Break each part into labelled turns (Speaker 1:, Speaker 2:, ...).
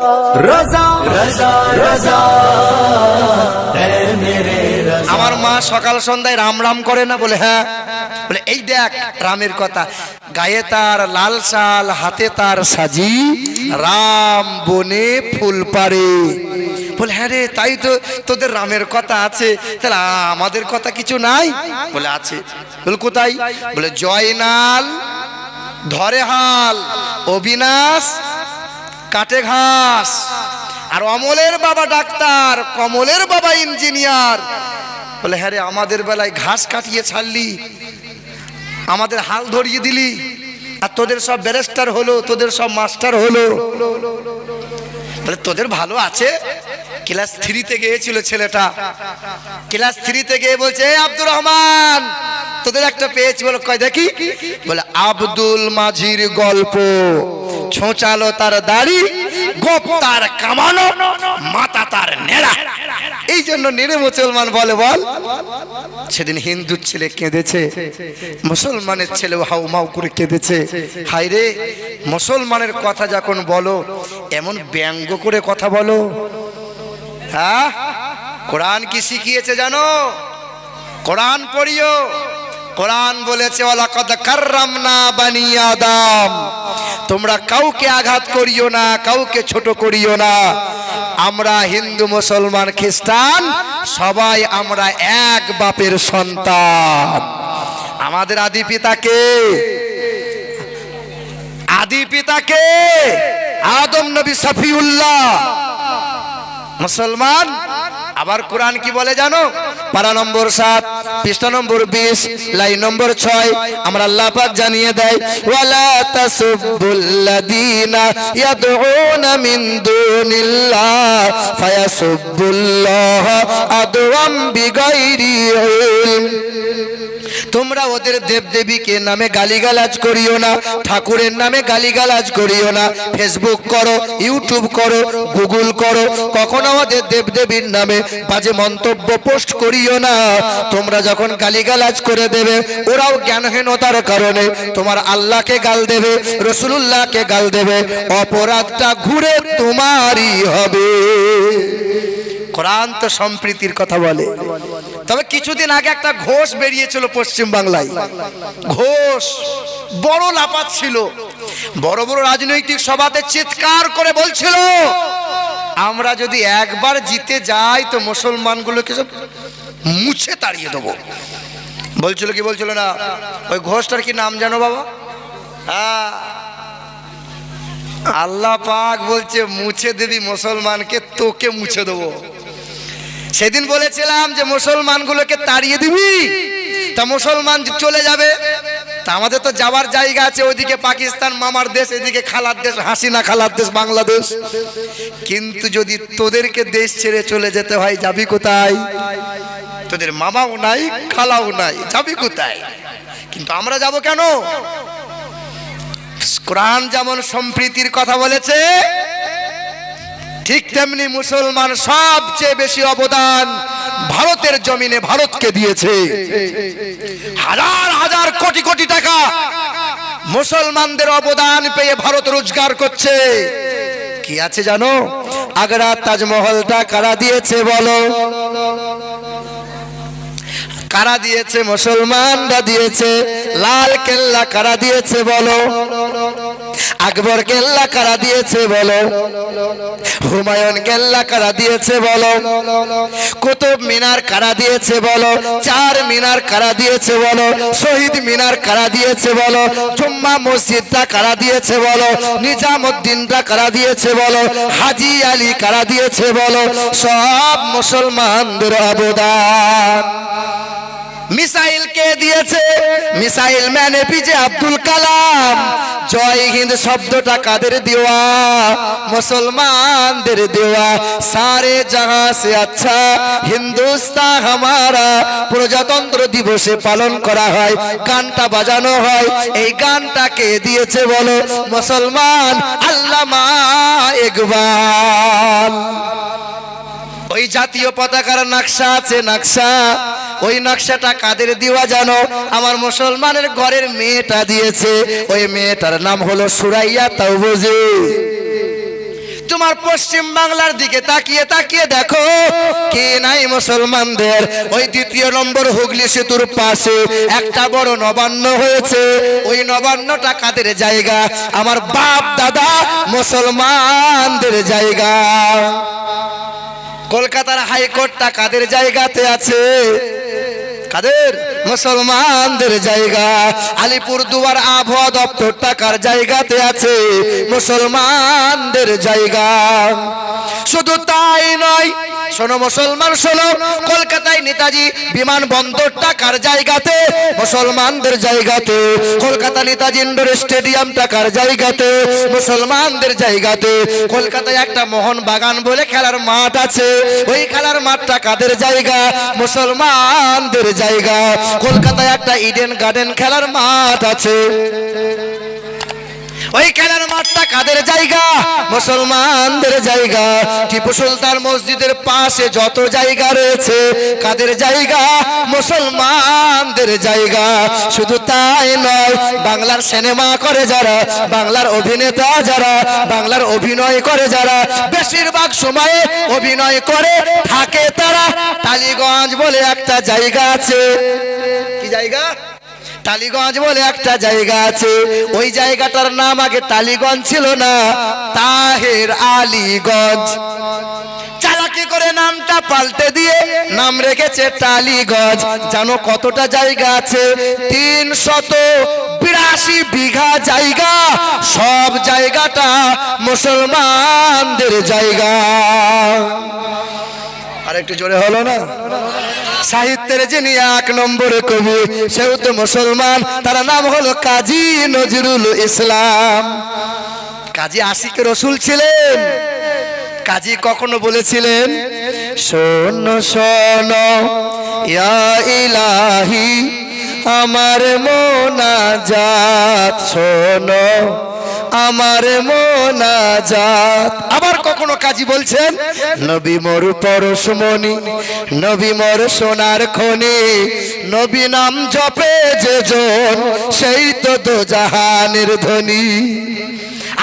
Speaker 1: রাজা রাজা রাজা আমার মা সকাল সন্ধ্যায় রাম রাম করে না? বলে হ্যাঁ। বলে এই দেখ রামের কথা, গায়ে তার লাল শাল, হাতে তার সাজি, রাম বনে ফুল পারে। বলে হ্যাঁ রে, তাই তো, তোদের রামের কথা আছে, তাহলে আমাদের কথা কিছু নাই? বলে আছে। বলে কোথায়? বলে জয়নাল ধরে হাল, অবিনাশ কাটে ঘাস, আর অমলের বাবা ডাক্তার, কমলের বাবা ইঞ্জিনিয়ার। বলে হ্যাঁ রে, আমাদের বেলায় ঘাস কাটিয়ে ছাড়লি, আমাদের হাল ধরিয়ে দিলি, আর তোদের সব ব্যারিস্টার হলো, তোদের সব মাস্টার হলো। বলে তোদের ভালো আছে। ক্লাস 3-তে গিয়েছিল ছেলেটা, ক্লাস 3-তে গিয়ে বলছে আব্দুর রহমান তোদের একটা পেয়েছি। বলে কয় দেখি। বলে আব্দুল মাঝির গল্প, ছোঁচালো তার দাড়ি, গোপ তার কামানো, মাথা তার নেড়া। এই জন্য নেড়ে মুসলমান বলে। বল সেদিন হিন্দুর ছেলে কেঁদেছে, মুসলমানের ছেলে হাউ মাউ করে কেঁদেছে। হাই রে, মুসলমানের কথা যখন বলো এমন ব্যঙ্গ করে কথা বলো। হ্যাঁ, কোরআন কি শিখিয়েছে জানো? কোরআন পড়িও। কোরআন বলেছে ওয়ালাকাদ কাররামনা বানি আদম, তোমরা কাউকে আঘাত করিও না, কাউকে ছোট করিও না। আমরা হিন্দু, মুসলমান, খ্রিস্টান সবাই আমরা এক বাপের সন্তান। আমাদের আদি পিতাকে, আদি পিতাকে আদম নবী সফিউল্লাহ মুসলমান। আবার কোরআন কি বলে জানো? পারা নম্বর 7 পৃষ্ঠা নম্বর 20 লাইন নম্বর 6 আমরা আল্লাহ পাক জানিয়ে দেয় ওয়ালা তাসুবুল্লাযীনা ইয়াদউনা মিন দুনিল্লাহ ফায়াসুবুল্লাহ আদওয়াম বিগাইরি ইলম। তোমরা ওদের দেবদেবীকে নামে গালিগালাজ করিও না, ঠাকুরের নামে গালিগালাজ করিও না। ফেসবুক করো, ইউটিউব করো, গুগল করো, কখনো আমাদের দেবদেবীর নামে বাজে মন্তব্য পোস্ট করিও না। তোমরা যখন গালিগালাজ করে দেবে, ওরাও জ্ঞানহীনতার কারণে তোমার আল্লাহকে গাল দেবে, রাসূলুল্লাহকে গাল দেবে, অপরাধটা ঘুরে তোমারই হবে। কোরআন তো সম্প্রীতির কথা বলে। তবে কিছুদিন আগে একটা ঘোষ বেরিয়েছিল পশ্চিম বাংলায়। ঘোষ বড় লাপাত ছিল, বড় বড় রাজনৈতিক সভাতে চিৎকার করে বলছিল আমরা যদি একবার জিতে যাই তো মুসলমানগুলোকে সব মুছে তাড়িয়ে দেবো। বলছিল কি বলছিল না? ওই ঘোষটার কি নাম জানো বাবা? আল্লাহ পাক বলছে মুছে দিবি মুসলমানকে, তোকে মুছে দেবো। সেদিন বলেছিলাম যে মুসলমানগুলোকে তাড়িয়ে দিবি, তা মুসলমান চলে যাবে। তা আমাদের তো যাওয়ার জায়গা আছে, ওইদিকে পাকিস্তান মামার দেশ, এদিকে খালার দেশ, হাসিনা খালার দেশ বাংলাদেশ। কিন্তু যদি তোদেরকে দেশ ছেড়ে চলে যেতে হয়, যাবি কোথায়? তোদের মামাও নাই, খালাও নাই, যাবি কোথায়? কিন্তু আমরা যাব কেন? কোরআন যেমন সম্প্রীতির কথা বলেছে, ঠিক তেমনি মুসলমান সবচেয়ে বেশি অবদান ভারতের জমিনে ভারতকে দিয়েছে। হাজার হাজার কোটি কোটি টাকা মুসলমানদের অবদান পেয়ে ভারত রোজগার করছে। কি আছে জানো? আগ্রা তাজমহলটা কারা দিয়েছে বলো? কারা দিয়েছে? মুসলমানরা দিয়েছে। লাল কেল্লা কারা দিয়েছে বলো? আকবর কেল্লা কারা দিয়েছে বলো? হুমায়ুন কেল্লা কারা দিয়েছে বলো? কুতুব মিনার কারা দিয়েছে বলো? চার মিনার কারা দিয়েছে বলো? শহীদ মিনার কারা দিয়েছে বলো? জুম্মা মসজিদটা কারা দিয়েছে বলো? নিজামউদ্দিনটা কারা দিয়েছে বলো? হাজী আলী কারা দিয়েছে বলো? সব মুসলমানদের অবদান। মিসাইল কে দিয়েছে? Missile man APJ Abdul Kalam. জয় হিন্দ শব্দটা কাদের দেওয়া? মুসলমানদের দেওয়া। সারে জাহাঁ সে আচ্ছা হিন্দুস্তান হামারা প্রজাতন্ত্র দিবসে পালন করা হয়, গানটা বাজানো হয়। এই গানটা কে দিয়েছে বলো? মুসলমান আল্লামা ইকবাল। ওই জাতীয় পতাকার নকশা আছে, নকশা, ওই নকশাটা কাদের দেওয়া জানো? আমার মুসলমানের ঘরের মেয়েটা দিয়েছে। ওই মেয়েটার নাম হলো সুরাইয়া তাওবজি। তোমার পশ্চিম বাংলার দিকে তাকিয়ে তাকিয়ে দেখো কে নাই মুসলমানদের। ওই দ্বিতীয় নম্বর হুগলি সেতুর পাশে একটা বড় নবান্ন হয়েছে, ওই নবান্নটা কাদের জায়গা? আমার বাপ দাদা মুসলমানদের জায়গা। কলকাতার হাইকোর্টটা কাদের জায়গাতে আছে? কাদের? মুসলমানদের জায়গা। আলিপুরদুয়ার আবহাওয়া দপ্তরটা কার জায়গাতে আছে? মুসলমানদের জায়গা। শুধু তাই নয়, শোনো মুসলমান শোনো, কলকাতায় নেতাজি বিমানবন্দরটা কার জায়গাতে? মুসলমানদের জায়গাতে। কলকাতা নেতাজি ইন্ডোর স্টেডিয়ামটা কার জায়গাতে? মুসলমানদের জায়গাতে। কলকাতায় একটা মোহন বাগান বলে খেলার মাঠ আছে, ওই খেলার মাঠটা কাদের জায়গা? মুসলমানদের জায়গা। কলকাতায় একটা ইডেন গার্ডেন খেলার মাঠ আছে, ওই খেলার মাঠটা কাদের জায়গা? মুসলমানদের জায়গা। টিপু সুলতান মসজিদের পাশে যত জায়গা রয়েছে কাদের জায়গা? মুসলমানদের জায়গা। শুধু তাই নয়, বাংলার সিনেমা করে যারা, বাংলার অভিনেতা যারা, বাংলার অভিনয় করে যারা, বেশিরভাগ সময়ে অভিনয় করে থাকে তারা টালিগঞ্জ বলে একটা জায়গা আছে। কি জায়গা? টালিগঞ্জ বলে একটা জায়গা আছে। ওই জায়গাটার নাম আগে টালিগঞ্জ ছিল না, তাহের আলীগঞ্জ। চালাকি করে নামটা পাল্টে দিয়ে নাম রেখেছে টালিগঞ্জ। জানো কতটা জায়গা আছে? 382 বিঘা জায়গা। সব জায়গাটা মুসলমানদের জায়গা। আর একটু জোরে হলো না? সাহিত্যের যিনি 1 নম্বরে কবি সেও তো মুসলমান, তার নাম হলো কাজী নজরুল ইসলাম। কাজী আশিক রসুল ছিলেন। কাজী কখনো বলেছিলেন, শোনো শোনো ইয়া ইলাহি আমার মোনাজাত, শোনো আমার মোনাজাত। আবার কখনো কাজী বলছেন, নবী মোর পরশমণি, নবী মোর সোনার খনি, নবী নাম জপে যে জন সেই তো দোজাহানের ধনী।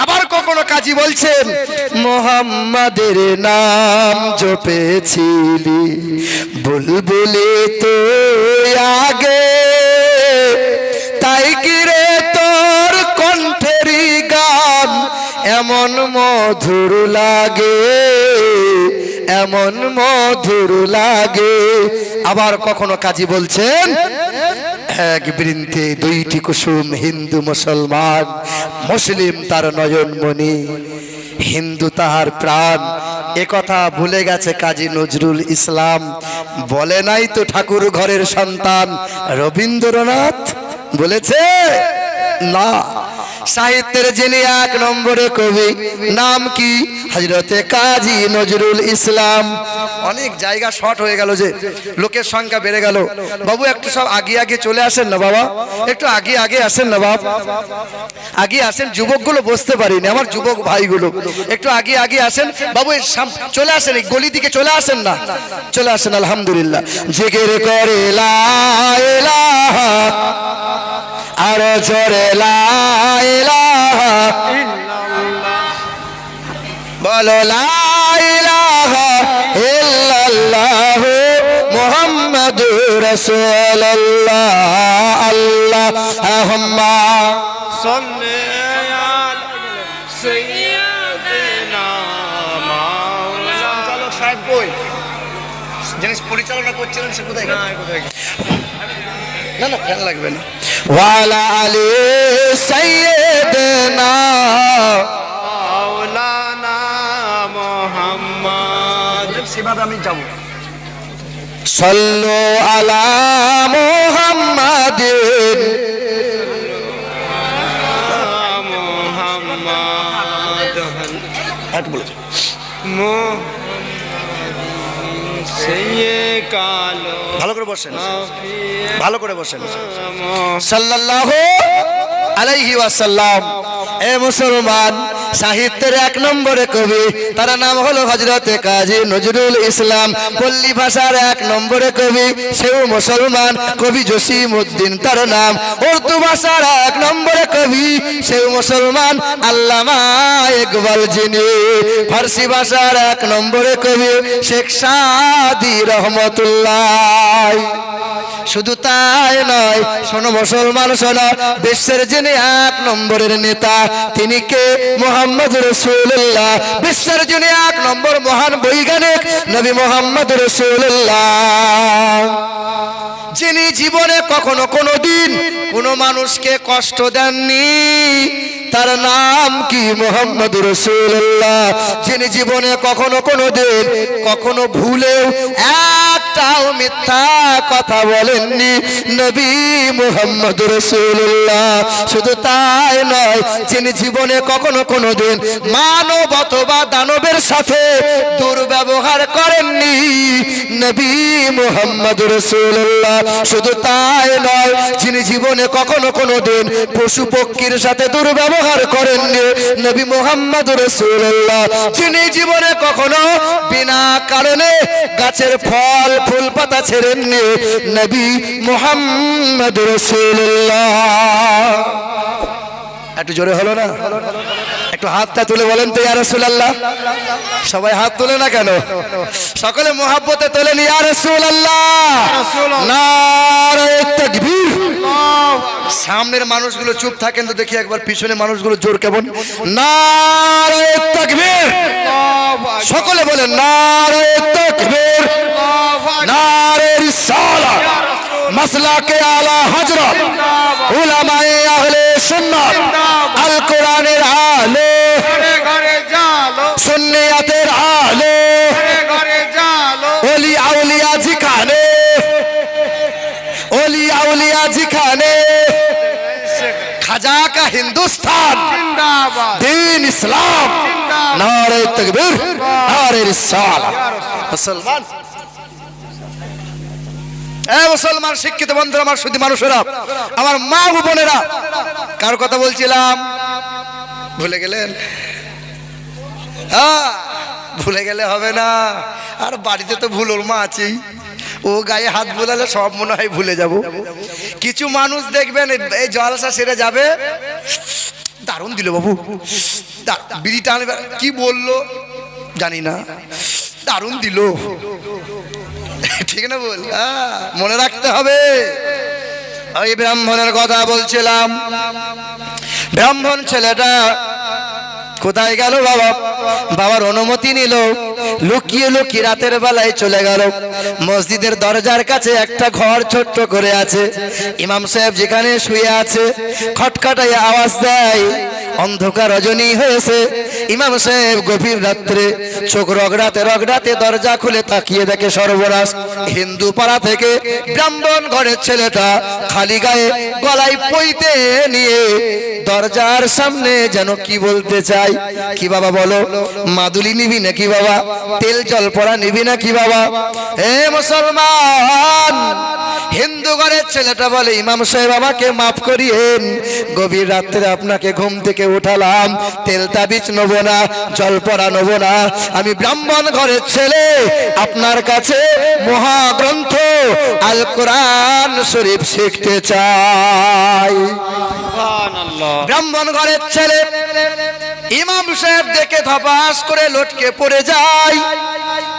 Speaker 1: আবার কখনো কাজী বলছেন, মোহাম্মদের নাম জপেছিলি বুলবুলি তো আগে, তাই কি রে তোর কণ্ঠেরই গান এমন মধুর লাগে, এমন মধুর লাগে। আবার কখনো কাজী বলছেন, এক বৃন্তে 2টি কুসুম, হিন্দু মুসলমান, মুসলিম তার নয়নমণি, হিন্দু তাহার প্রাণ। একথা ভুলে গেছে কাজী নজরুল ইসলাম। বলে নাই তো ঠাকুর ঘরের সন্তান রবীন্দ্রনাথ? বলেছে না। সাহিত্যের যিনি 1 নম্বরে কবি নাম কি? হযরতে কাজী নজরুল ইসলাম। অনেক জায়গা শর্ট হয়ে গেল, যে লোকের সংখ্যা বেড়ে গেল। বাবু একটু সব আগে আগে চলে আসেন না বাবা, একটু আগে আগে আসেন না বাপ, আগে আসেন। যুবকগুলো বসতে পারিনি, আমার যুবক ভাইগুলো একটু আগে আগে আসেন বাবু, চলে আসেন, এই গলি দিকে চলে আসেন না, চলে আসেন। আলহামদুলিল্লাহ। জিকির করে লা ইলাহা, আর জোরে লা ইলাহা বলো, লা ইলাহা ইল্লাল্লাহ মুহাম্মাদুর রাসূলুল্লাহ। আল্লাহুম্মা সাল্লি আলা সাইয়্যিদিনা মাওলানা। চালক সাহেব কই? যিনি পরিচালনা করছিলেন সে কোথায় গেল? না না, ফ্যান লাগবে না। ওয়ালা আলি সাইয়্যিদিনা মাওলানা মুহাম্মদ। সেভাবে আমি যাব। সাল্লু আলা মুহাম্মাদিন মুহাম্মদ। একটু বলো। ভালো করে বসেন, ভালো করে বসেন। সাল্লাল্লাহু আলাইহি ওয়াসাল্লাম। এ মুসলমান, সাহিত্যের 1 নম্বরে কবি, তার নাম হলো হযরতে কাজী নজরুল ইসলাম। পল্লী ভাষার 1 নম্বরে কবি, সেও মুসলমান, কবি জসিম উদ্দিন তার নাম। উর্দু ভাষার 1 নম্বরে কবি, সেও মুসলমান, আল্লামা ইকবাল যিনি। ফার্সি ভাষার 1 নম্বরে কবি, শেখ সাদী রহমতুল্লাহ। শুধু তাই নয়, শোনো মুসলমান শোনো, বিশ্বের যিনি 1 নম্বরের নেতা, তিনি কে? মুহাম্মদ রাসূলুল্লাহ। বিশ্বের যিনি 1 নম্বর মহান বৈজ্ঞানিক, নবী মুহাম্মদ রাসূলুল্লাহ। যিনি জীবনে কখনো কোনোদিন কোনো মানুষকে কষ্ট দেননি, তার নাম কি? মুহাম্মদ রাসূলুল্লাহ। যিনি জীবনে কখনো কোনোদিন কখনো ভুলেও একটাও মিথ্যা কথা বলেননি, নবী মুহাম্মদ রাসূলুল্লাহ। শুধু তাই নয়, যিনি জীবনে কখনো কোনোদিন মানব অথবা দানবের সাথে দুর্ব্যবহার করেননি, নবী মুহাম্মদ রাসূলুল্লাহ। শুধু তাই নয়, যিনি জীবনে কখনো কোনোদিন পশু পক্ষীর সাথে দুর্ব্যবহার করেননি, নবী মুহাম্মদ রাসূলুল্লাহ। যিনি জীবনে কখনো বিনা কারণে গাছের ফল ফুল পাতা ছেড়েননি, নবী মুহাম্মদ রাসূলুল্লাহ। একটু জোরে হলো না? একটু হাতটা তুলে বলেন তো ইয়া রাসূলুল্লাহ। সবাই হাত তোলে না কেন? সকলে মুহাব্বতে তোলেন ইয়া রাসূলুল্লাহ। নারে তাকবীর। সামনের মানুষগুলো চুপ থাকেন তো দেখি একবার, পিছনে মানুষগুলো জোর কেমন? নারে তাকবীর। সকলে বলেন নারে তাকবীর, নারে রিসালাত, মাসলাকে আলা হযরত, উলামায়ে আহলে সুন্নাত, আল কোরআনের আলো, সুন্নিয়াতের আলো, ওলি আউলিয়া যেখানে, ওলি আউলিয়া যেখানে, খাজা কা হিন্দুস্তান, দীন ইসলাম, নারে তাকবীর, নারে রিসালাত। মুসলমান, মুসলমান শিক্ষিত বন্ধুরা, আমার সুধী মানুষেরা, আমার মা ও বোনেরা, কার কথা বলছিলাম? ভুলে গেলেন? ভুলে গেলে হবে না। আর বাড়িতে তো ভুল ওর মা আছেই, ও গায়ে হাত বোলালে সব মনে হয় ভুলে যাব। কিছু মানুষ দেখবেন এই জলসা সেরে যাবে, দারুণ দিল বাবু, বিড়ি টানবে, কি বললো জানি না, দারুণ দিল, ঠিক না বল? মনে রাখতে হবে। ওই ব্রাহ্মণের কথা বলছিলাম, ব্রাহ্মণ ছেলেটা কোথায় গেল বাবা? বাবার অনুমতি নিল, লুকিয়ে লুকিয়ে রাতের বেলায় চলে গেল মসজিদের দরজার কাছে। একটা ঘর ছোট্ট করে আছে, ইমাম সাহেব যেখানে শুয়ে আছে, খটখটায় আওয়াজ দেয়। অন্ধকার রজনী হয়েছে, ইমাম সাহেব গভীর রাত্রে চোখ রগড়াতে রগড়াতে দরজা খুলে তাকিয়ে দেখে সর্বনাশ। হিন্দু পাড়া থেকে ব্রাহ্মণ ঘরের ছেলেটা খালি গায়ে গলায় পইতে নিয়ে দরজার সামনে যেন কি বলতে চাই। কি বাবা বলো? মাদুলি নিবি নাকি বাবা? তেল জল পড়া নিবি নাকি বাবা? হে মুসলমান, হিন্দু ঘরের ছেলেটা বলে, ইমাম সাহেব আমাকে মাফ করিয়েন, গভীর রাত্রে আপনাকে ঘুম থেকে উঠালাম, তেল তাবিজ নেব না, জল পড়া নেব না, আমি ব্রাহ্মণ ঘরের ছেলে, আপনার কাছে মহাগ্রন্থ আল কোরআন শরীফ শিখতে চাই। ব্রাহ্মণ ঘরের ছেলে ইমাম সাহেব দেখে ধপাস করে লটকে পড়ে যায়।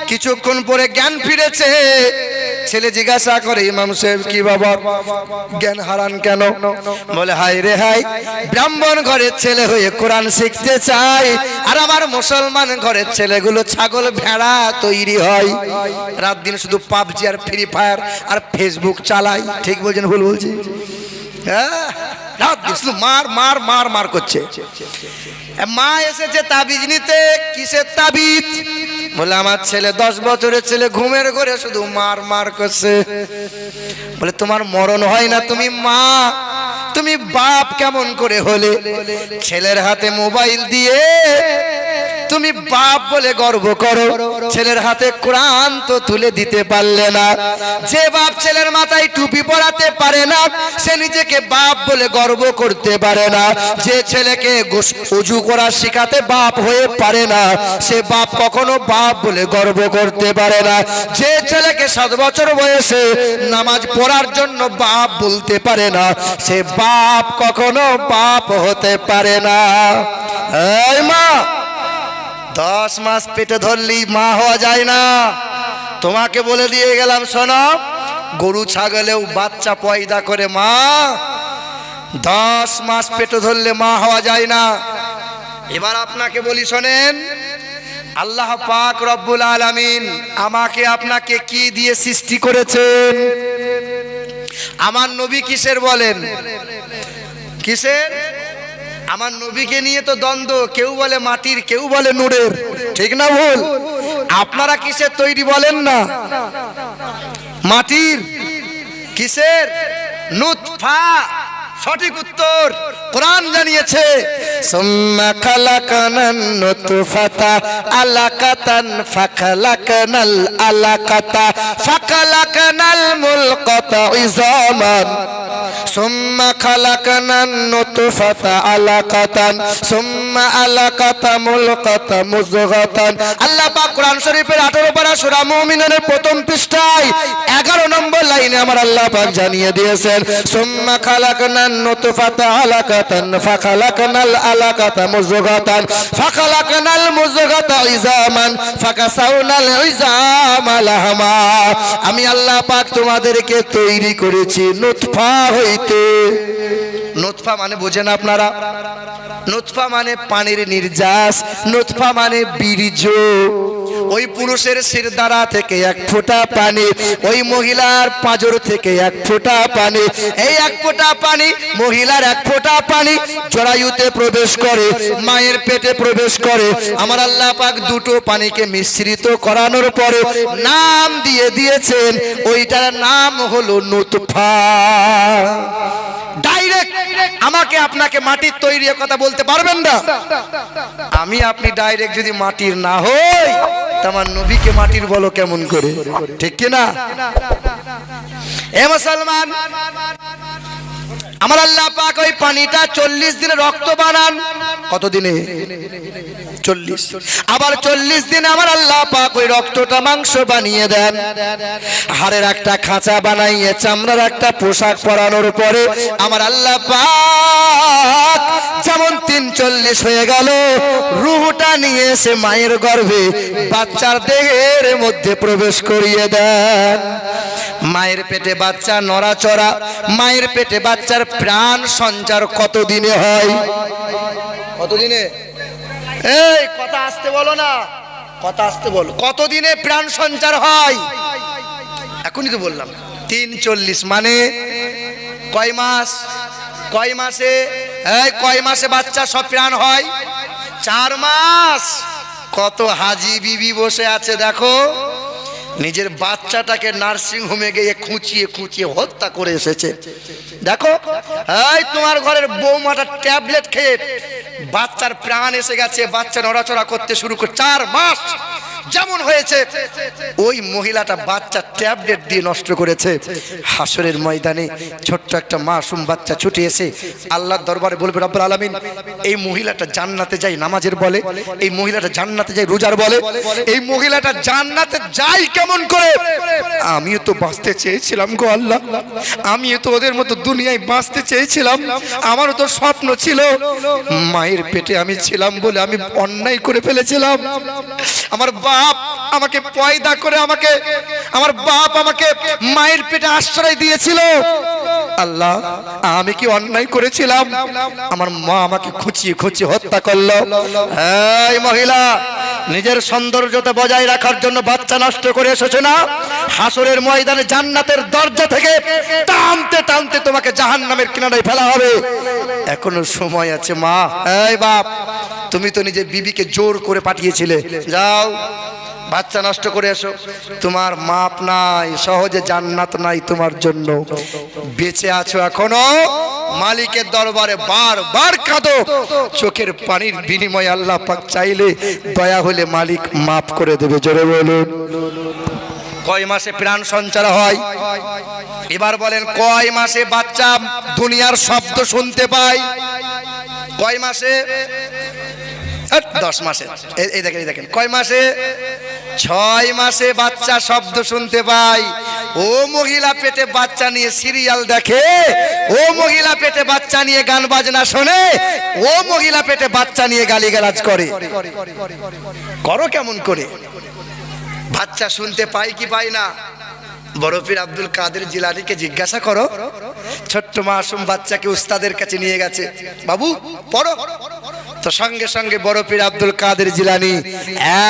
Speaker 1: কিছুক্ষণ পরে জ্ঞান ফিরেছে। ছেলে জিজ্ঞাসা করে, ইমাম সাহেব কি বাবা জ্ঞান হারান কেন? বলে, হাই রে হাই, ব্রাহ্মণ ঘরের ছেলে হয়ে কোরআন শিখতে চাই, আর আমার মুসলমান ঘরের ছেলেগুলো ছাগল ভেড়া তৈরি হয়, রাত দিন শুধু পাবজি আর ফ্রি ফায়ার আর ফেসবুক চালাই। ঠিক বলছেন ভুল বলছি? হ্যাঁ, রাত দিন শুধু মার মার মার মার করছে। মা এসেছে তাবিজ নিতে। কিসের তাবিজ? বলে, আমার ছেলে 10 বছরের ছেলে ঘুমের ঘরে শুধু মার মার করছে। বলে, তোমার মরণ হয় না, তুমি মা, তুমি বাপ কেমন করে হলে? ছেলের হাতে মোবাইল দিয়ে তুমি বাপ বলে গর্ব করো, ছেলের হাতে কোরআন তো তুলে দিতে পারলে না। যে বাপ ছেলের মাথায় টুপি পরাতে পারে না সে নিজেকে বাপ বলে গর্ব করতে পারে না। যে ছেলেকে উজু করা শেখাতে বাপ হয়ে পারে না সে বাপ কখনো বাপ বলে গর্ব করতে পারে না। যে ছেলেকে 7 বছর বয়সে নামাজ পড়ার জন্য বাপ বলতে পারে না সে বাপ কখনো বাপ হতে পারে না। এই মা, 10 মাস পেটে ধরলি মা হওয়া যায় না। তোমাকে বলে দিয়ে গেলাম শোনো, গরু ছাগলেও বাচ্চা পয়দা করে মা, 10 মাস পেটে ধরলে মা হওয়া যায় না। এবার আপনাকে বলি শোনেন, আল্লাহ পাক রব্বুল আলামিন আমাকে আপনাকে কি দিয়ে সৃষ্টি করেছেন? আমার নবী কিসের বলেন? কিসের? আমার নবীকে নিয়ে তো দ্বন্দ্ব, কেউ বলে মাটির, কেউ বলে নূরের, ঠিক না ভুল? আপনারা কিসের তৈরি বলেন না? মাটির। কিসের? নুতফা। সঠিক উত্তর কোরআন জানিয়েছে, সুম্মা খালাকানান নুতফাতা আলাকাতান ফাখালাকানাল আলাকাতা ফাখালাকানাল মুলকাতা ইযামান সুম্মা খালাকানান নুতফাতা আলাকাতান সুম্মা আলাকাতা মুলকাতা মুযগাতান। আল্লাহ পাক কোরআন শরীফের 18 পারা সূরা মুমিনের প্রথম পৃষ্ঠায় 11 নম্বর লাইনে আমার আল্লাহ পাক জানিয়ে দিয়েছেন, সুম্মা খালাকানান নুতফাতা আলাকাতান ফাখালাকানাল আলাকাতা মুযগাতান ফাখালাকানাল মুযগাতা ইযামান ফাকাসাউনাল ইযামা লাহমা। আমি আল্লাহ পাক তোমাদেরকে তৈরি করেছি নুতফা হইতে। নুতফা মানে বোঝেন আপনারা? নুতফা মানে পানির নির্যাস, নুতফা মানে বীর্য। ওই পুরুষের শিরদাঁড়া থেকে 1 ফোঁটা পানি, ওই মহিলার পাঁজর থেকে 1 ফোঁটা পানি, এই 1 ফোঁটা পানি মহিলার 1 ফোঁটা পানি জরায়ুতে প্রবেশ করে, মায়ের পেটে প্রবেশ করে। আমার আল্লাহ পাক দুটো পানিকে মিশ্রিত করানোর পরে নাম দিয়ে দিয়েছেন, ওইটার নাম হলো নুতফা। ডাইরেক্ট আমাকে আপনাকে মাটির তৈরি কথা বলতে পারবেন না। আমি আপনি ডাইরেক্ট যদি মাটির না হই তা আমার নবীকে মাটির বলো কেমন করে? ঠিক কি না? এ মুসলমান, আমার আল্লাহ পাক ওই পানিটা 40 দিনে রক্ত বানান। কত দিনে? 40। আবার 40 দিনে আমার আল্লাহ পাক ওই রক্তটা মাংস বানিয়ে দেন। হাড়ের একটা খাঁচা বানাইয়ে চামড়ার একটা পোশাক পরানোর পরে আমার আল্লাহ পাক যেমন 43 হয়ে গেল, রূহটা নিয়ে এসে মায়ের গর্ভে বাচ্চার দেহের মধ্যে প্রবেশ করিয়ে দেন। মায়ের পেটে বাচ্চা নড়াচড়া, মায়ের পেটে বাচ্চার প্রাণ সঞ্চার কত দিনে হয়? কত দিনে? এই কথা আসতে বলো না, কথা আসতে বলো। কত দিনে প্রাণ সঞ্চার হয়? এখনই তো বললাম 43। মানে কয় মাস? কয় মাসে? এই কয় মাসে বাচ্চা সব প্রাণ হয়? 4 মাস। কত হাজি বিবি বসে আছে দেখো, নিজের বাচ্চাটাকে নার্সিং হোমে গিয়ে খুঁচিয়ে খুঁচিয়ে হত্যা করে এসেছে। দেখো, এই তোমার ঘরের বৌমাটা ট্যাবলেট খেয়ে বাচ্চার প্রাণ এসে গেছে, বাচ্চা নড়াচড়া করতে শুরু করে 4 মাস যেমন হয়েছে ওই মহিলাটা বাচ্চা ট্যাবলেট দিয়ে নষ্ট করেছে। হাসরের ময়দানে ছোট্ট একটা মাসুম বাচ্চা ছুটে এসে আল্লাহর দরবারে বলবে, রব্বুল আলামিন এই মহিলাটা জান্নাতে যায় নামাজের বলে, এই মহিলাটা জান্নাতে যায় রোজার বলে, এই মহিলাটা জান্নাতে যায় কেমন করে? আমিও তো বাঁচতে চেয়েছিলাম গো আল্লাহ, আমিও তো ওদের মতো দুনিয়ায় বাঁচতে চেয়েছিলাম। আমারও তো স্বপ্ন ছিল, মায়ের পেটে আমি ছিলাম বলে আমি অন্যায় করে ফেলেছিলাম। আমার বাপ আমাকে পয়দা করে আমার বাপ আমাকে মায়ের পেটে আশ্রয় দিয়েছিল। আল্লাহ, আমি কি অন্যায় করেছিলাম? আমার মা আমাকে খুঁচিয়ে খুঁচিয়ে হত্যা করলো। এই মহিলা নিজের সৌন্দর্যতা বজায় রাখার জন্য বাচ্চা নষ্ট করে এসেছে না? হাসরের ময়দানে জান্নাতের দরজা থেকে টানতে টানতে তোমাকে জাহান্নামের কিনারায় ফেলা হবে। এখনো সময় আছে মা। এই বাপ, তুমি তো নিজের বিবিকে জোর করে পাঠিয়েছিলে, যাও বাচ্চা নষ্ট করে এসো। তোমার মাপ নাই, সহজে জান্নাত নাই তোমার জন্য। বেঁচে আছো এখনো, মালিকের দরবারে বারবার কাঁদো, চোখের পানির বিনিময়ে আল্লাহ পাক চাইলে দয়া হলে মালিক মাফ করে দেবে। জোরে বলুন। কয় মাসে প্রাণ সঞ্চার হয়? এবার বলেন, কয় মাসে বাচ্চা দুনিয়ার শব্দ শুনতে পায়? কয় মাসে? 10 মাসে। এই দেখেন কয় মাসে? 6 মাসে বাচ্চা শব্দ শুনতে পায়। ও মহিলা পেটে বাচ্চা নিয়ে সিরিয়াল দেখে, ও মহিলা পেটে বাচ্চা নিয়ে গান বাজনা শোনে, ও মহিলা পেটে বাচ্চা নিয়ে গালিগালাজ করে। করো কেমন করে? বাচ্চা শুনতে পাই কি পাই না? বড় পীর আব্দুল কাদের জিলানীকে জিজ্ঞাসা করো, ছোট্ট মাসুম বাচ্চাকে উস্তাদের কাছে নিয়ে গেছে, বাবু পড়ো, তো সঙ্গে সঙ্গে বড় পীর আব্দুল কাদের জিলানী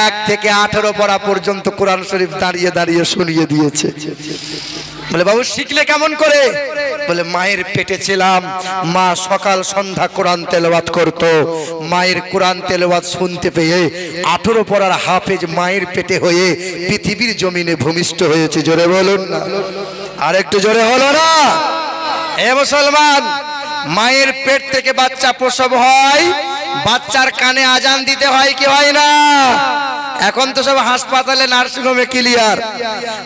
Speaker 1: 1 থেকে 18 পড়া পর্যন্ত কোরআন শরীফ দাঁড়িয়ে দাঁড়িয়ে শুনিয়ে দিয়েছে। বলে, বাবু শিখলে কেমন করে? বলে, মায়ের পেটে ছিলাম, মা সকাল সন্ধ্যা কোরআন তেলাওয়াত করত, মায়ের কোরআন তেলাওয়াত শুনতে পেয়ে 18 পড়ার হাফেজ মায়ের পেটে হয়ে পৃথিবীর জমিনে ভূমিষ্ঠ হয়েছে। জোরে বলুন না, আর একটু জোরে হলো না? এ মুসলমান, মায়ের পেট থেকে বাচ্চা প্রসব হয়, বাচ্চার কানে আজান দিতে হয় কি হয় না? এখন তো সব হাসপাতালে নার্সিংহোমে ক্লিয়ার।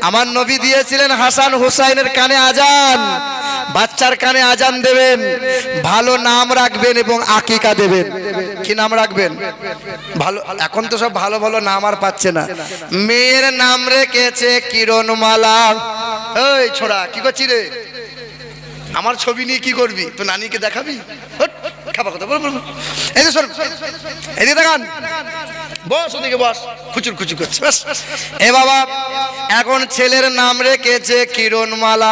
Speaker 1: আমার নবী দিয়েছিলেন হাসান হুসাইনের কানে আজান। বাচ্চার কানে আজান দেবেন, ভালো নাম রাখবেন এবং আকিকা দেবেন। কি নাম রাখবেন? ভালো। এখন তো সব ভালো ভালো নাম আর পাচ্ছে না। মেয়ের নাম রেখেছে কিরণমালা। এই ছোড়া, কি করছিস রে? আমার ছবি নিয়ে কি করবি? তো নানিকে দেখাবি? খাবার কথা বল। এই যে সর, এদিকে দেখান, বস, ওদিকে বস, খুচুর খুচুর করছে। এ বাবা, এখন ছেলের নাম রেখেছে কিরণমালা,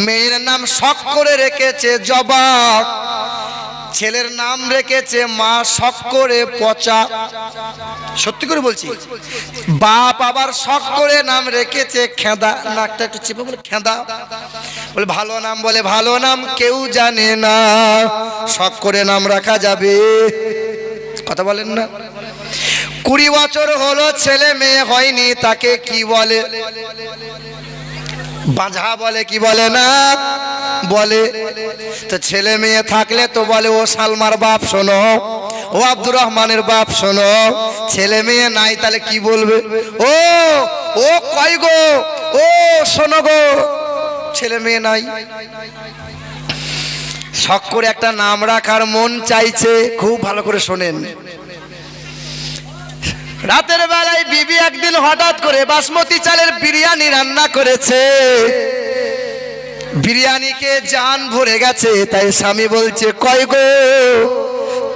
Speaker 1: মেয়ের নাম শখ করে রেখেছে জবা, ছেলের নাম রেখেছে মা শখ করে পচা। সত্যি করে বলছি, বাপ আবার শখ করে নাম রেখেছে খেদা। নাকটা একটু চেপে বলে খেদা। বলে ভালো নাম, বলে ভালো নাম কেউ জানে না, শখ করে নাম রাখা যাবে। কথা বলেন না? 20 বছর হলো ছেলে মেয়ে হয়নি, তাকে কি বলে? বাঁঝা বলে কি বলে না বলে? তো ছেলে মেয়ে থাকলে তো বলে ও সালমার বাপ শোনো, ও আব্দুর রহমানের বাপ শোনো। ছেলে মেয়ে নাই, তাহলে কি বলবে? ও ও কয় গো, ও শোনো গো। ছেলে মেয়ে নাই, শখ করে একটা নাম রাখার মন চাইছে। খুব ভালো করে শোনেন। রাতের বেলায় বিবি একদিন হঠাৎ করে বাসমতি চালের বিরিয়ানি রান্না করেছে। বিরিয়ানিকে জান ভরে গেছে, তাই স্বামী বলছে, কয় গো,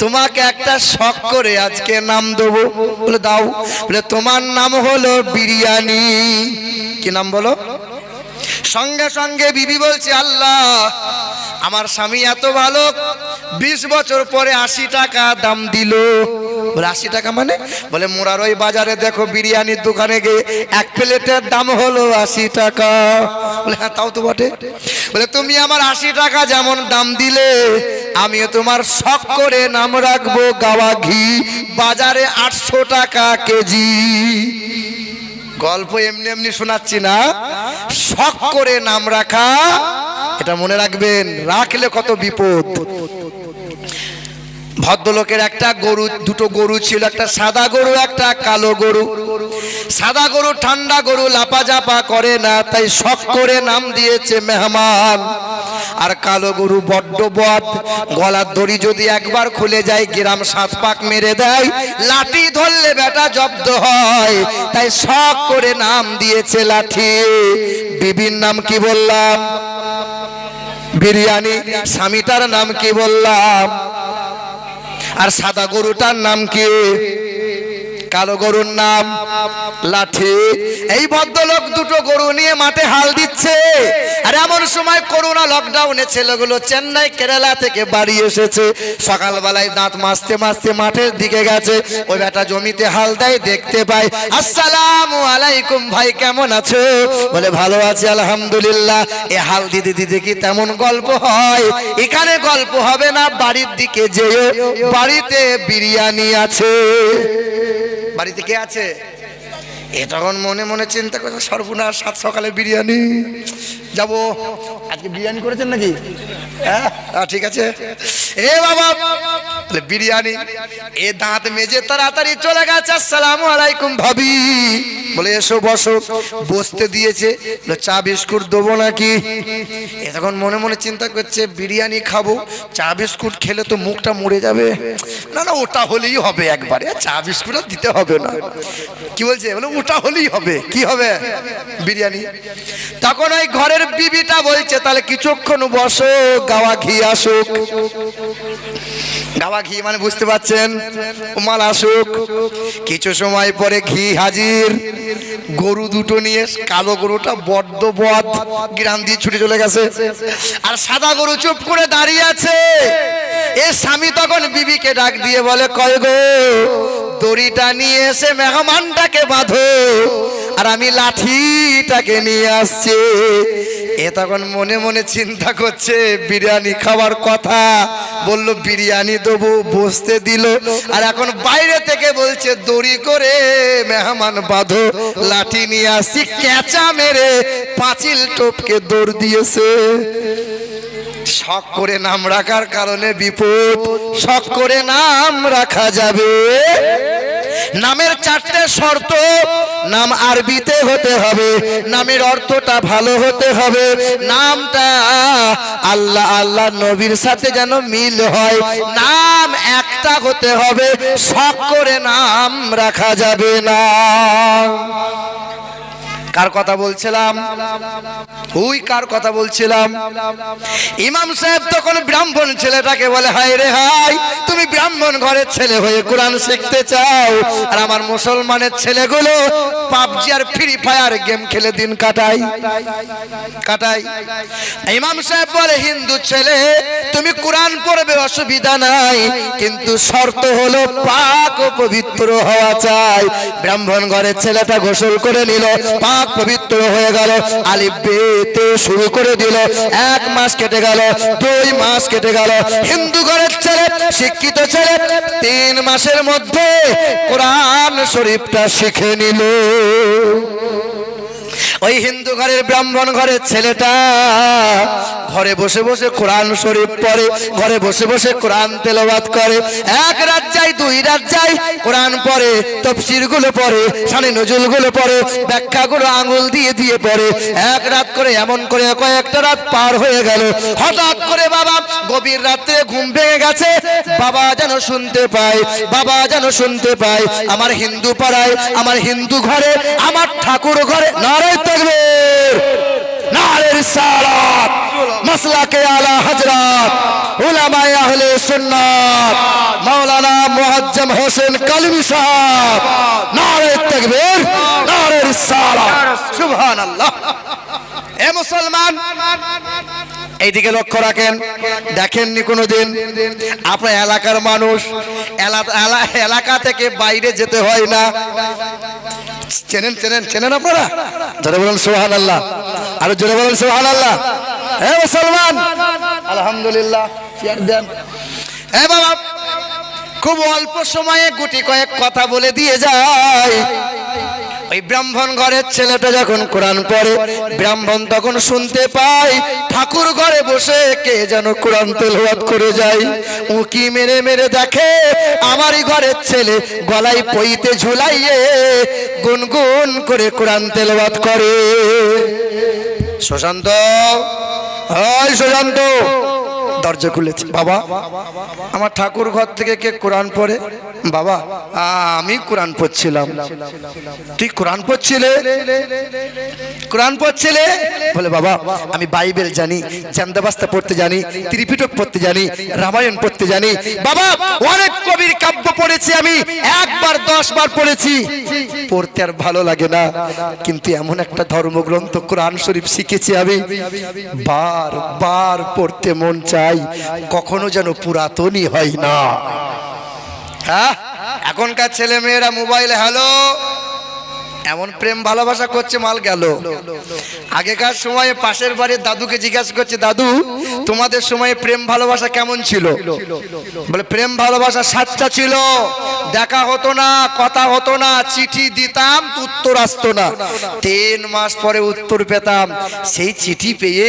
Speaker 1: তোমাকে একটা শখ করে আজকে নাম দেবো। বলে দাও। বলে তোমার নাম হলো বিরিয়ানি। কি নাম বলো? সঙ্গে সঙ্গে বিবি বলছে, আল্লাহ, আমার স্বামী এত ভালো, 20 বছর পরে 80 টাকা দাম দিল। বলে 80 টাকা মানে? বলে মোরার ওই বাজারে দেখো, বিরিয়ানির দোকানে গিয়ে 1 প্লেটের দাম হলো 80 টাকা। বলে হ্যাঁ, তাও তো বটে। বলে তুমি আমার 80 টাকা যেমন দাম দিলে, আমিও তোমার শখ করে নাম রাখবো গাওয়া ঘি, বাজারে 800 টাকা কেজি। গল্প এমনি এমনি শোনাচ্ছি না, শখ করে নাম রাখা, এটা মনে রাখবেন, রাখলে কত বিপদ। ভদ্রলোকের একটা গরু, দুটো গরু ছিল, একটা সাদা গরু, একটা কালো গরু। সাদা গরু ঠান্ডা গরু, লাপাজাপা করে না, তাই শখ করে নাম দিয়েছে মেহমান। আর কালো গরু বড্ড বদ, গলার দড়ি যদি একবার খুলে যায় গ্রাম 7 পাক মেরে দেয়, লাঠি ধরলে বেটা জব্দ হয়, তাই শখ করে নাম দিয়েছে লাঠি। বিবির নাম কি বললাম? বিরিয়ানি। স্বামীটার নাম কি বললাম? আর সাদা গরুটার নাম কি? কালো গরুর নাম লাঠি। এই ভদ্রলোক দুটো গরু নিয়ে মাঠে হাল দিচ্ছে। আর এমন সময় করোনা লকডাউনে ছেলেগুলো চেন্নাই কেরালা থেকে বাড়ি এসেছে। সকালবেলায় দাঁত মাজতে মাজতে মাঠের দিকে গেছে। ওই বেটা জমিতে হাল দেয়, দেখতে পায়, আসসালামু আলাইকুম ভাই, কেমন আছো? বলে ভালো আছি আলহামদুলিল্লাহ। এ হাল দিতে দিতে কি তেমন গল্প হয়? এখানে গল্প হবে না, বাড়ির দিকে যেও, বাড়িতে বিরিয়ানি আছে। বাড়িতে কে আছে? এ তখন মনে মনে চিন্তা করছে, সর্বনাশ, 7 সকালে বিরিয়ানি, যাবো। আজকে বিরিয়ানি করেছেন নাকি? হ্যাঁ ঠিক আছে। এ বাবা বিরিয়ানি, এ দাঁত মেজে তাড়াতাড়ি চলে গেছে। আসসালামু আলাইকুম ভাবি, বলে এসো বসো। বসতে দিয়েছে, চা বিস্কুট দেবো নাকি? এ তখন মনে মনে চিন্তা করছে বিরিয়ানি খাবো, চা বিস্কুট খেলে তো মুখটা মরে যাবে। না না, ওটা হলেই হবে একবারে, চা বিস্কুট আর দিতে হবে না। কি বলছে? বলে ওটা হলেই হবে। কি হবে? বিরিয়ানি। তখন ওই ঘরের বিবিটা বলছে তাহলে কিছুক্ষণ বসো, গাওয়া ঘি আসুক। গাওয়া ঘি মানে বুঝতে পারছেন, মাল আসুক। কিছু সময় পরে ঘি হাজির। গরু দুটো নিয়ে, কালো গরুটা বড্ড বদ, গ্রাম দিয়ে ছুটে চলে গেছে, আর সাদা গরু চুপ করে দাঁড়িয়ে আছে। এ স্বামী তখন বিবিকে ডাক দিয়ে বলে, কয় গো, দড়িটা নিয়ে এসে মেহমানটাকে বাঁধো, আর আমি লাঠিটাকে নিয়ে আসছি। এ তখন মনে মনে চিন্তা করছে বিরিয়ানি খাওয়ার কথা, বলল বিরিয়ানি দেবো, বসতে দিল, আর এখন বাইরে থেকে বলছে দড়ি করে মেহমান বাঁধো, লাঠি নিয়ে আসছি। ক্যাচা মেরে পাঁচিল টপকে দৌড় দিয়েছে। শখ করে নাম রাখার কারণে বিপদ, শখ করে নাম রাখা যাবে। নামের চারটে শর্ত, নাম আরবিতে হতে হবে, নামের অর্থটা ভালো হতে হবে, নামটা আল্লাহ আল্লাহ নবীর সাথে যেন মিল হয়, নাম একটা হতে হবে, শখ করে নাম রাখা যাবে না। কার কথা বলছিলাম? ওই কার কথা বলছিলাম? ইমাম সাহেব তখন ব্রাহ্মণ ছেলেটাকে বলে, হায় রে হাই, তুমি ব্রাহ্মণ ঘরের ছেলে হয়ে কোরআন শিখতে চাও, আর আমার মুসলমানের ছেলেগুলো পাবজি আর ফ্রি ফায়ার গেম খেলে দিন কাটাই। ইমাম সাহেব বলে, হিন্দু ছেলে তুমি কোরআন পড়বে, অসুবিধা নাই, কিন্তু শর্ত হলো পাক ও পবিত্র হওয়া চাই। ব্রাহ্মণ ঘরের ছেলেটা গোসল করে নিল, পাক পবিত্র হয়ে গেল, আলিফ বেতে শুরু করে দিল। 1 মাস কেটে গেল, 2 মাস কেটে গেল। হিন্দু ঘরের ছেলে, শিক্ষিত ছেলে, 3 মাসের মধ্যে কোরআন শরীফটা শিখে নিল। ওই হিন্দু ঘরের ব্রাহ্মণ ঘরের ছেলেটা ঘরে বসে বসে কোরআন শরীফ পড়ে, ঘরে বসে বসে কোরআন তেলাওয়াত করে। 1 রাত যায়, 2 রাত যায়, কোরআন পড়ে, তাফসীর গুলো পড়ে, শানে নজুল গুলো পড়ে, ব্যাখ্যাগুলো আঙুল দিয়ে দিয়ে পড়ে। 1 রাত করে এমন করে কয়েকটা রাত পার হয়ে গেল। হঠাৎ করে বাবা গভীর রাতে ঘুম ভেঙে গেছে। বাবা যেন শুনতে পায়, বাবা যেন শুনতে পায়, আমার হিন্দু পাড়ায়, আমার হিন্দু ঘরে, আমার ঠাকুর ঘরে নারে তাকবীর, নারে রিসালাত, মাসলাকে আলা হযরত উলামায়ে আহলে সুন্নাত মাওলানা মুআজ্জম হোসেন কালমি সাহেব, নারে তাকবীর, নারে রিসালাত, সুবহানাল্লাহ। এ মুসলমান, এইদিকে লক্ষ্য রাখেন, দেখেননি কোনোদিন আপনার এলাকার মানুষ এলাকা থেকে বাইরে যেতে হয় না। চেনেন চেনেন চেনেন আপনারা? জোরে বলেন সুবহানাল্লাহ, আরো জোরে বলেন সুবহানাল্লাহ। হে মুসলমান, আলহামদুলিল্লাহ। এ বাবা, খুব অল্প সময়ে গুটি কয়েক কথা বলে দিয়ে যায়। ওই ব্রাহ্মণ ঘরের ছেলেটা যখন কোরআন পড়ে, ব্রাহ্মণ তখন শুনতে পায় ঠাকুর ঘরে বসে কে যেন কোরআন তেলাওয়াত করে যায়। উকি মেরে মেরে দেখে আমারই ঘরের ছেলে গলায় পইতে ঝুলাইয়ে গুনগুন করে কোরআন তেলাওয়াত করে। সুশান্ত, ওই সুশান্ত, দরজা খুলেছে। বাবা, আমার ঠাকুর ঘর থেকে কে কোরআন পড়ে? বাবা, আমি কোরআন পড়ছিলাম। তুই কোরআন পড়ছিলে? কোরআন পড়ছিলে? বলে, বাবা আমি বাইবেল জানি, চান্দাবাস্তা পড়তে জানি, ত্রিপিটক পড়তে জানি, রামায়ণ পড়তে জানি। বাবা, অনেক কবির কাব্য পড়েছি আমি, 1 বার 10 বার পড়েছি। পড়তে আর ভালো লাগে না, কিন্তু এমন একটা ধর্মগ্রন্থ কোরআন শরীফ শিখেছি আমি, বার বার পড়তে মন চাই, কখনো যেন পুরাতনই হয় না। হ্যাঁ, এখনকার ছেলে মেয়েরা মোবাইলে হ্যালো এমন প্রেম ভালোবাসা করছে মাল গেল। আগেকার সময়ে পাশের বাড়ির দাদুকে জিজ্ঞাসা করছে, দাদু তোমাদের সময়ে প্রেম ভালোবাসা কেমন ছিল? বলে প্রেম ভালোবাসা সাচ্চা ছিল, দেখা হতো না, কথা হতো না, চিঠি দিতাম উত্তর আসতো না, 3 মাস পরে উত্তর পেতাম। সেই চিঠি পেয়ে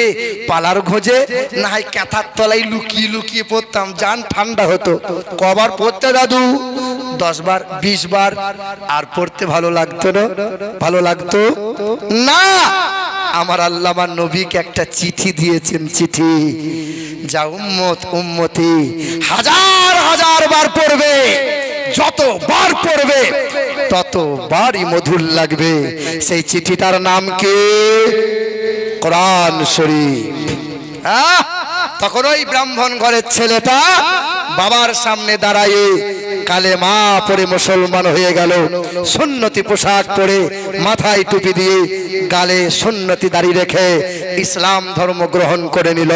Speaker 1: পালার খোঁজে না হয় ক্যাথার তলায় লুকিয়ে লুকিয়ে পড়তাম, জান ঠান্ডা হতো। কবার পড়তে দাদু? 10 বার 20 বার। আর পড়তে ভালো লাগতো না? ভালো লাগতো না। আমার আল্লাহ আমার নবীকে একটা চিঠি দিয়েছেন, চিঠি যা উম্মত উম্মতি হাজার হাজার বার পড়বে, যতবার পড়বে ততবারই মধুর লাগবে। সেই চিঠিটার নাম কি? কোরআন শরীফ। তখন ওই ব্রাহ্মণ ঘরের ছেলেটা বাবার সামনে দাঁড়ায়ে কালেমা পড়ে মুসলমান হয়ে গেল। সুন্নতি পোশাক পরে, মাথায় টুপি দিয়ে, গালে সুন্নতি দাড়ি রেখে ইসলাম ধর্ম গ্রহণ করে নিল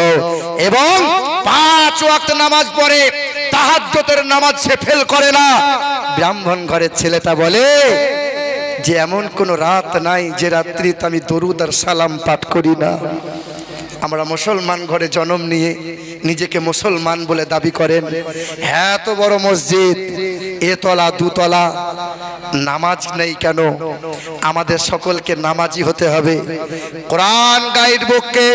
Speaker 1: এবং 5 ওয়াক্ত নামাজ পড়ে, তাহাজ্জুদের নামাজ সে ফেল করে না। ব্রাহ্মণ ঘরের ছেলেটা বলে যে এমন কোন রাত নাই যে রাত্রিতে আমি দরুদ আর সালাম পাঠ করি না। আমরা মুসলমান ঘরে জন্ম নিয়ে নিজেকে মুসলমান বলে দাবি করেন, এত বড় মসজিদ, এতলা দুতলা, নামাজ নেই কেন? আমাদের সকলকে নামাজি হতে হবে। কোরআন গাইড বুককে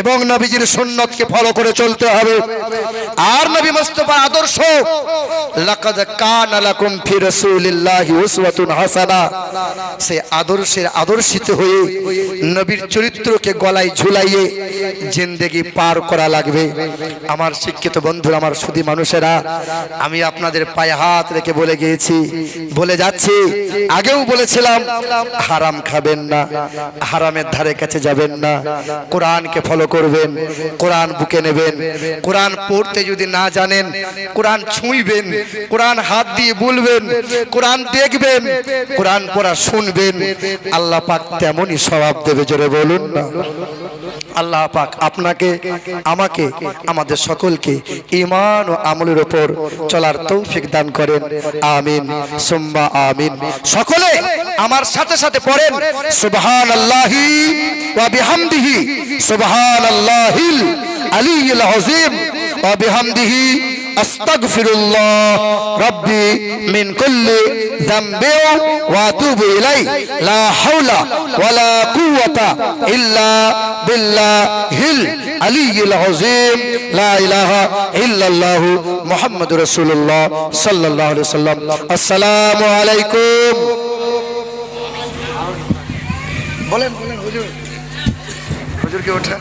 Speaker 1: এবং নবীজির সুন্নতকে ফলো করে চলতে হবে। আর নবী মুস্তাফার আদর্শ, লাকাদ কানা লাকুম ফি রাসূলিল্লাহি উসওয়াতুন হাসানা, সে আদর্শের আদর্শিত হয়ে নবীর চরিত্রকে গলায় ঝুলাইয়ে জিন্দেগি পার করা লাগবে। আমার শিক্ষিত বন্ধুরা, আমার সুধী মানুষেরা, আমি আপনাদের পায়ে হাত রেখে বলে গিয়েছি, বলে যাচ্ছি, আগেও বলেছিলাম, হারাম খাবেন না, হারামের ধারে কাছে যাবেন না, কোরআনকে ফলো করবেন, কোরআন বুকে নেবেন। কোরআন পড়তে যদি না জানেন, কোরআন ছুঁইবেন, কোরআন হাত দিয়ে বলবেন, কোরআন দেখবেন, কোরআন পড়া শুনবেন, আল্লাহ পাক তেমনই সওয়াব দেবে। জোরে বলুন না। আল্লাহ পাক আপনাকে, আমাকে, আমাদের সকলকে ঈমান ও আমলের উপর চলার তৌফিক দান করেন। আমিন সুম্মা আমিন। সকলে আমার সাথে সাথে পড়েন, সুবহানাল্লাহি ওয়া বিহামদিহি, সুবহানাল্লাহিল আলিয়্যিল আযীম ওয়া বিহামদিহি আস্তাগফিরুল্লাহ রাব্বি মিন কুল্লি যামবি ওয়া আতুবু ইলাইহি লা হাওলা ওয়ালা কুওয়াতা ইল্লা বিল্লাহিল আলিয়্যিল আযীম লা ইলাহা ইল্লাল্লাহু মুহাম্মাদুর রাসূলুল্লাহ সাল্লাল্লাহু আলাইহি ওয়াসাল্লাম। আসসালামু আলাইকুম। বলেন বলেন হুজুর, হুজুরকে ওঠা।